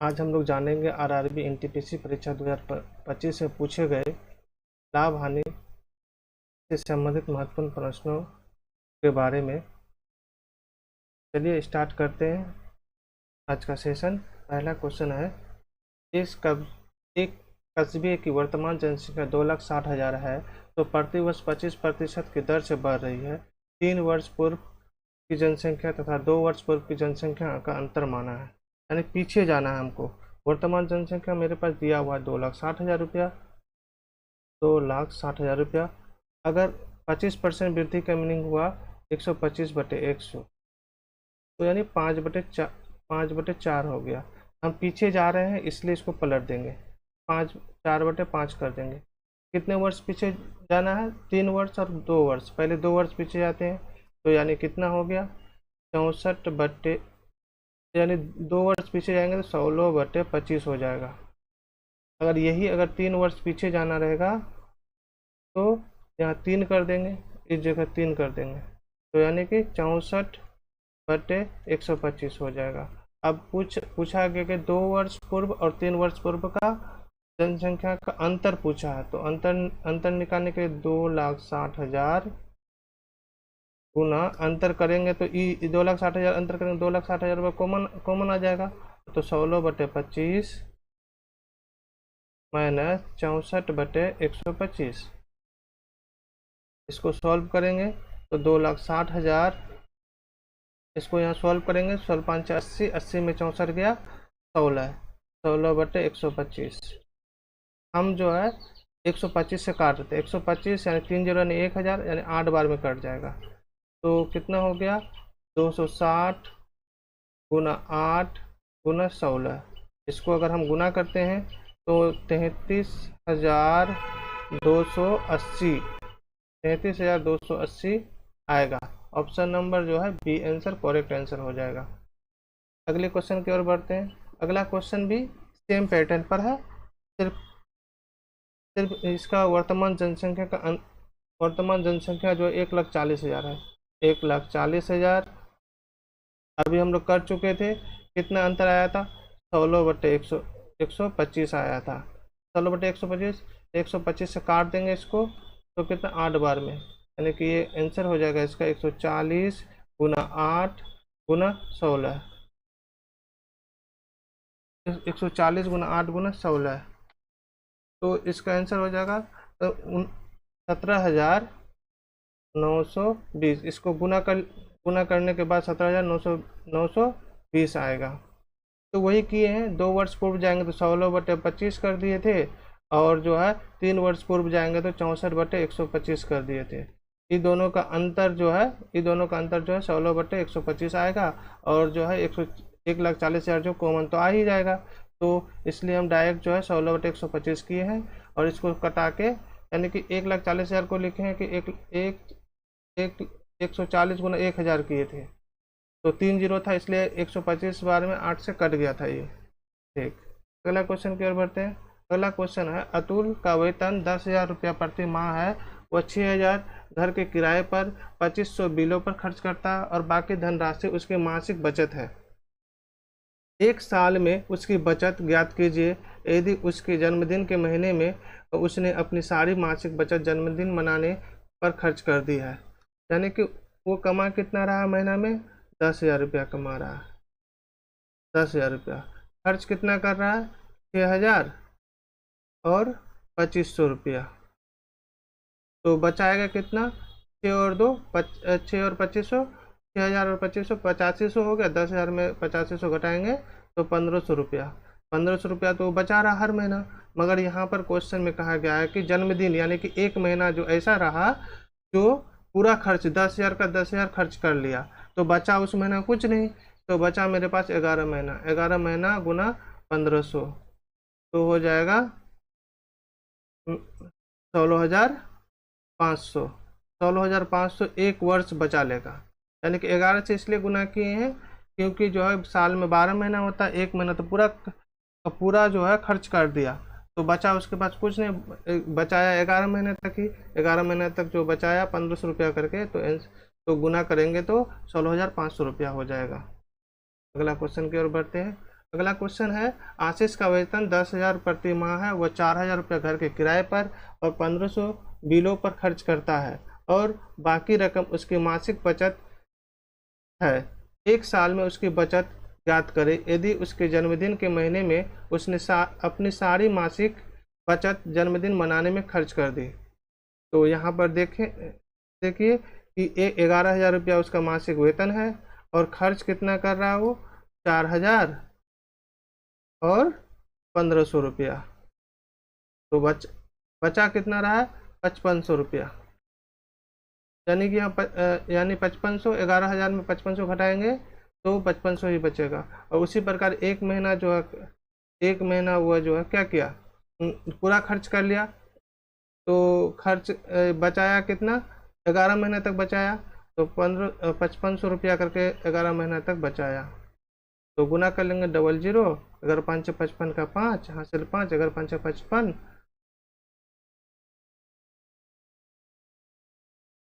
आज हम लोग जानेंगे आरआरबी एनटीपीसी परीक्षा 2025 में पूछे गए लाभ हानि से संबंधित महत्वपूर्ण प्रश्नों के बारे में। चलिए स्टार्ट करते हैं आज का सेशन। पहला क्वेश्चन है, एक कस्बे की वर्तमान जनसंख्या 2,60,000 है तो प्रतिवर्ष 25% की दर से बढ़ रही है। 3 वर्ष पूर्व की जनसंख्या तथा 2 वर्ष पूर्व की जनसंख्या का अंतर माना है। यानी पीछे जाना है हमको। वर्तमान जनसंख्या मेरे पास दिया हुआ है 2,60,000 रुपया, 2,60,000 रुपया। अगर 25% वृद्धि का मीनिंग हुआ 125/100, तो यानी 5/4 हो गया। हम पीछे जा रहे हैं इसलिए इसको पलट देंगे, 4/5 कर देंगे। कितने वर्ष पीछे जाना है? 3 वर्ष और 2 वर्ष। पहले 2 वर्ष पीछे जाते हैं, तो यानी कितना हो गया 64 यानी 2 वर्ष पीछे जाएंगे तो 16/25 हो जाएगा। अगर 3 वर्ष पीछे जाना रहेगा तो यहाँ 3 कर देंगे, इस जगह 3 कर देंगे, तो यानी कि 64/125 हो जाएगा। अब पूछा गया कि 2 वर्ष पूर्व और 3 वर्ष पूर्व का जनसंख्या का अंतर पूछा है, तो अंतर निकालने के लिए 2,60,000 गुना अंतर करेंगे तो 2,60,000 अंतर करेंगे, 2,60,000 रुपये कॉमन आ जाएगा, तो 16/25 माइनस 64/125। इसको सॉल्व करेंगे तो 2,60,000, इसको यहाँ सॉल्व करेंगे, 16×5 = 80, 80 में 64 गया 16, 16/125। हम जो है 125 से काट देते हैं, 125 यानी 3 0 यानी 1,000, यानी 8 बार में कट जाएगा। तो कितना हो गया 260 गुना 8 गुना 16। इसको अगर हम गुना करते हैं तो 33,280 33,280 आएगा। ऑप्शन नंबर जो है बी आंसर करेक्ट आंसर हो जाएगा। अगले क्वेश्चन की ओर बढ़ते हैं। अगला क्वेश्चन भी सेम पैटर्न पर है, सिर्फ इसका वर्तमान जनसंख्या जो 1,40,000 है, 1,40,000। अभी हम लोग कर चुके थे, कितना अंतर आया था 16/125 आया था। 16/125, 125 से काट देंगे इसको तो कितना 8 बार में, यानी कि ये आंसर हो जाएगा इसका 140 गुना 8 गुना 16, 140 गुना 8 गुना 16। तो इसका आंसर हो जाएगा 17,920। इसको गुना करने के बाद 17,920 आएगा। तो वही किए हैं, 2 वर्ष पूर्व जाएंगे तो 16/25 कर दिए थे, और जो है 3 वर्ष पूर्व जाएंगे तो 64/125 कर दिए थे। ये दोनों का अंतर जो है 16/125 आएगा, और जो है 1,40,000 जो कॉमन तो आ ही जाएगा। तो इसलिए हम डायरेक्ट जो है 16/125 किए हैं, और इसको कटा के यानी कि 1,40,000 को लिखे हैं कि 140 गुना 1,000 किए थे, तो 3 जीरो था इसलिए 125 बार में 8 से कट गया था ये। ठीक, अगला क्वेश्चन की ओर बढ़ते हैं। अगला क्वेश्चन है, अतुल का वेतन 10,000 रुपया प्रति माह है। वह 6,000 घर के किराए पर, 2,500 बिलों पर खर्च करता है और बाकी धनराशि उसकी मासिक बचत है। एक साल में उसकी बचत ज्ञात कीजिए। यदि उसके जन्मदिन के महीने में उसने अपनी सारी मासिक बचत जन्मदिन मनाने पर खर्च कर दी है, यानी कि वो कमा कितना रहा महीना में 10,000 रुपया कमा रहा है। 10,000 रुपया खर्च कितना कर रहा है 6,000 और 2,500 रुपया, तो बचाएगा कितना 6 और 2 6 और 2,500, 6,000 और 2,500 8500 हो गया। 10,000 में 8500 घटाएंगे तो 1,500 रुपया। 1,500 रुपया तो बचा रहा हर महीना। मगर यहाँ पर क्वेश्चन में कहा गया है कि जन्मदिन यानी कि एक महीना जो ऐसा रहा जो पूरा खर्च 10,000 का 10,000 खर्च कर लिया, तो बचा उस महीना कुछ नहीं। तो बचा मेरे पास 11 महीना, 11 महीना गुना 1,500, तो हो जाएगा 16,500। 16,500 एक वर्ष बचा लेगा, यानी कि 11 से इसलिए गुना किए हैं क्योंकि जो है साल में 12 महीना होता है, एक महीना तो पूरा जो है खर्च कर दिया, तो बचा उसके पास कुछ नहीं, बचाया 11 महीने तक ही। 11 महीने तक जो बचाया 1,500 रुपया करके, तो गुना करेंगे तो 16,500 रुपया हो जाएगा। अगला क्वेश्चन की ओर बढ़ते हैं। अगला क्वेश्चन है, आशीष का वेतन 10,000 प्रति माह है, वह 4,000 रुपये घर के किराए पर और 1,500 बिलों पर खर्च करता है और बाकी रकम उसकी मासिक बचत है। एक साल में उसकी बचत ज्ञात करें। यदि उसके जन्मदिन के महीने में उसने अपनी सारी मासिक बचत जन्मदिन मनाने में खर्च कर दी, तो यहाँ पर देखिए कि 11,000 रुपया उसका मासिक वेतन है और खर्च कितना कर रहा है वो, 4,000 और 1,500 रुपया। तो बचा कितना रहा, 5,500 रुपया। यानी कि यहाँ यानी 5,500, 11,000 में 5,500 घटाएंगे तो 5,500 ही बचेगा। और उसी प्रकार एक महीना जो है, एक महीना हुआ जो है क्या किया, पूरा खर्च कर लिया, तो खर्च बचाया कितना, 11 महीने तक बचाया, तो 5,500 रुपया करके 11 महीने तक बचाया। तो गुना कर लेंगे 00, अगर 5 55 का 5 हासिल 5, अगर 5 55,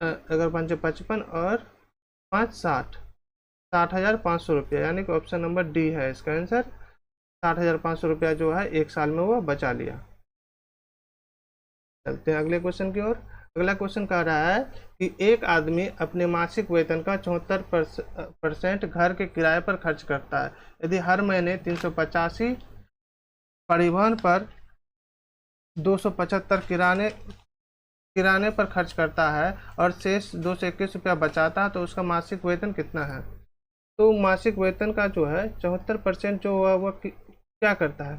अगर 5 55 और 5 60,500 रुपया, यानी कि ऑप्शन नंबर डी है इसका आंसर। 60,500 रुपया जो है एक साल में वो बचा लिया। चलते हैं अगले क्वेश्चन की ओर। अगला क्वेश्चन कह रहा है कि एक आदमी अपने मासिक वेतन का 74% घर के किराए पर खर्च करता है। यदि हर महीने 385 परिवहन पर 275 किराने पर खर्च करता है और शेष 221 रुपया बचाता है, तो उसका मासिक वेतन कितना है। तो मासिक वेतन का जो है 74% जो हुआ वह क्या करता है,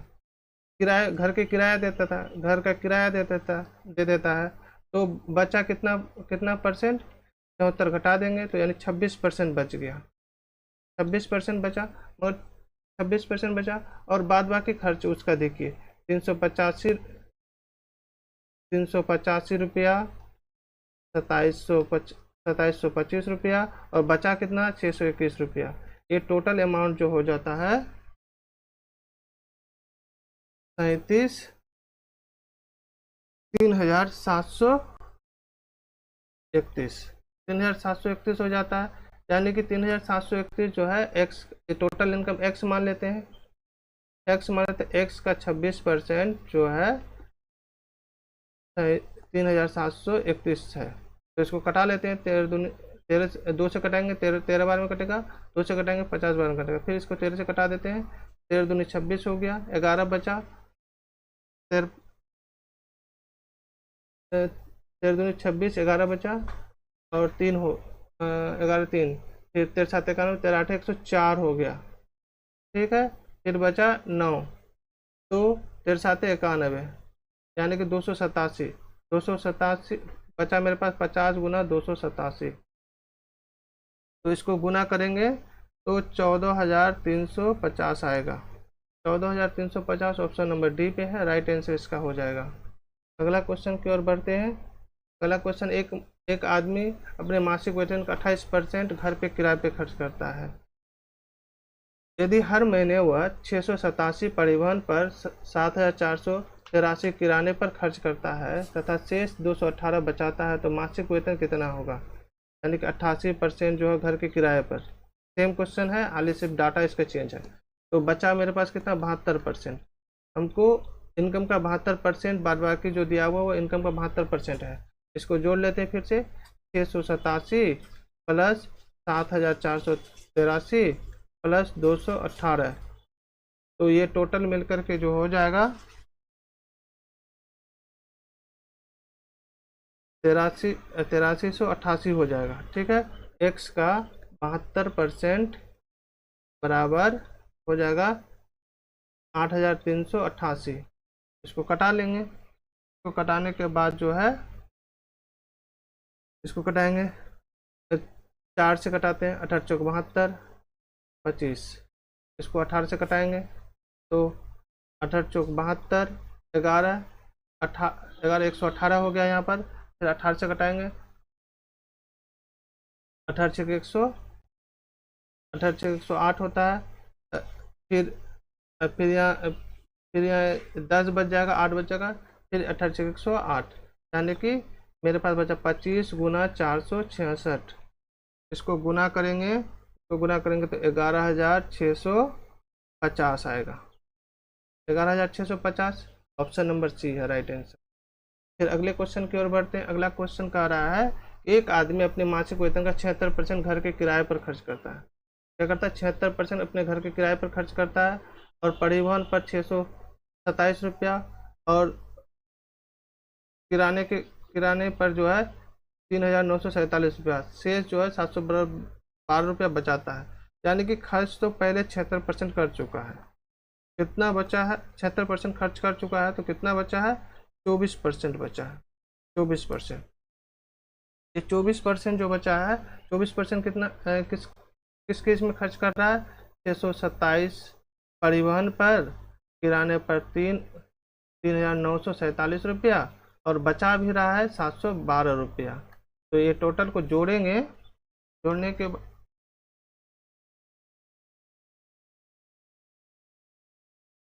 किराया, घर के किराया देता था, घर का किराया दे देता है। तो बचा कितना कितना परसेंट, 74 घटा देंगे तो यानी 26% बच गया, 26% बचा, और 26% बचा। और बाद बाकी खर्च उसका देखिए, 385 रुपया, 2725 रुपया, और बचा कितना, 621 रुपया। ये टोटल अमाउंट जो हो जाता है 3,731 हो जाता है। यानी कि 3,731 जो है एक्स, टोटल इनकम एक्स मान लेते हैं, एक्स मान लेते हैं, एक्स का 26% जो है 3,731 है। तो इसको कटा लेते हैं, 13 2 से कटाएंगे, 13 बार में कटेगा, 2 से कटाएंगे 50 बार में कटेगा, फिर इसको 13 से कटा देते हैं, 13 दूनी 26 हो गया, 11 बचा, 13 दूनी 26, 11 बचा और 3 हो, 11 3, फिर 13 7 91, 13 8 104 हो गया, ठीक है। फिर बचा 9, तो 13 7 91, यानी कि 287 बचा मेरे पास 50 गुना 287, तो इसको गुना करेंगे तो 14,350 आएगा। 14,350 ऑप्शन नंबर डी पे है, राइट आंसर इसका हो जाएगा। अगला क्वेश्चन की ओर बढ़ते हैं। अगला क्वेश्चन, एक आदमी अपने मासिक वेतन का 28% घर पे किराए पे खर्च करता है। यदि हर महीने वह 687 परिवहन पर 7,483 किराने पर खर्च करता है तथा शेष 218 बचाता है, तो मासिक वेतन कितना होगा। यानी कि 88% जो है घर के किराए पर। सेम क्वेश्चन है, हाली सिर्फ डाटा इसका चेंज है। तो बचा मेरे पास कितना, 72%। हमको इनकम का 72%, बाद बाकी जो दिया हुआ वो इनकम का 72% है। इसको जोड़ लेते हैं फिर से, 687 प्लस 7,483 प्लस 218, तो ये टोटल मिलकर के जो हो जाएगा 8388 हो जाएगा, ठीक है। एक्स का 72% बराबर हो जाएगा 8,388। इसको कटा लेंगे, इसको कटाने के बाद जो है, इसको कटाएंगे, 4 से कटाते हैं, 18 चौक 72, 25, इसको 18 से कटाएंगे तो 18 चौक 72, 11 118 हो गया यहाँ पर। फिर 18 से कटाएंगे, 18 छः 100, 18 छः 108 होता है। फिर यहाँ 10 बच जाएगा, 8 बच जाएगा, फिर 18 छः 108, यानी कि मेरे पास बचा 25 गुना 466। इसको गुना करेंगे तो 11,600 50 आएगा। 11,650 ऑप्शन नंबर सी है राइट आंसर। फिर अगले क्वेश्चन की ओर बढ़ते हैं। अगला क्वेश्चन कह रहा है एक आदमी अपने मासिक वेतन का 76% घर के किराए पर खर्च करता है। क्या करता है? 76% अपने घर के किराए पर खर्च करता है और परिवहन पर 627 रुपया और किराने पर जो है 3,947 रुपया, शेष जो है 712 रुपया बचाता है। यानी कि खर्च तो पहले 76% कर चुका है। कितना बचा है? 76% खर्च कर चुका है तो कितना बचा है? 24% बचा है। 24%, ये 24% जो बचा है, 24% कितना किस किस केस में खर्च कर रहा है? 627 परिवहन पर, किराने पर 3,947 रुपया और बचा भी रहा है 712 रुपया। तो ये टोटल को जोड़ेंगे, जोड़ने के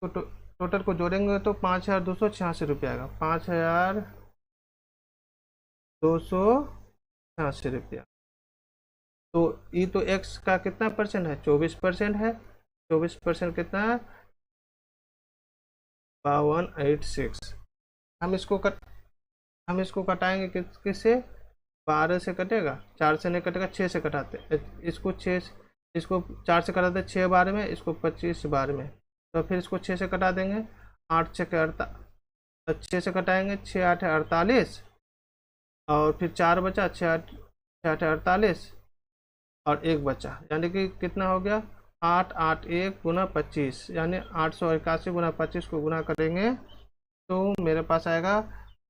टोटल को जोड़ेंगे तो 5,286 रुपया आएगा। 5,286 रुपया। तो ये तो एक्स का कितना परसेंट है? 24% है। 24% कितना है? 5286। हम इसको कटाएंगे किससे? 12 से कटेगा, 4 से नहीं कटेगा, 6 से कटाते। इसको 4 से कटाते 6 बार में, इसको 25 बार में। तो फिर इसको 6 से कटा देंगे, 8 6 6 से कटाएंगे, 6 8 48 और फिर 4 बचा, 6 8 48 और 1 बचा, यानी कि कितना हो गया? 8 8 1 गुना 25, यानी 881 गुना 25 को गुना करेंगे तो मेरे पास आएगा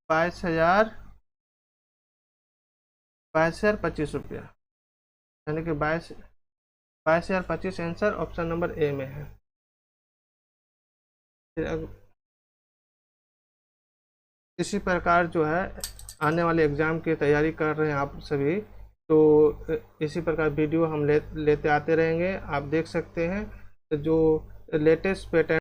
22,025 रुपया। यानी कि 22,025 आंसर ऑप्शन नंबर ए में है। फिर इसी प्रकार जो है आने वाले एग्ज़ाम की तैयारी कर रहे हैं आप सभी, तो इसी प्रकार वीडियो हम लेते आते रहेंगे। आप देख सकते हैं जो लेटेस्ट पैटर्न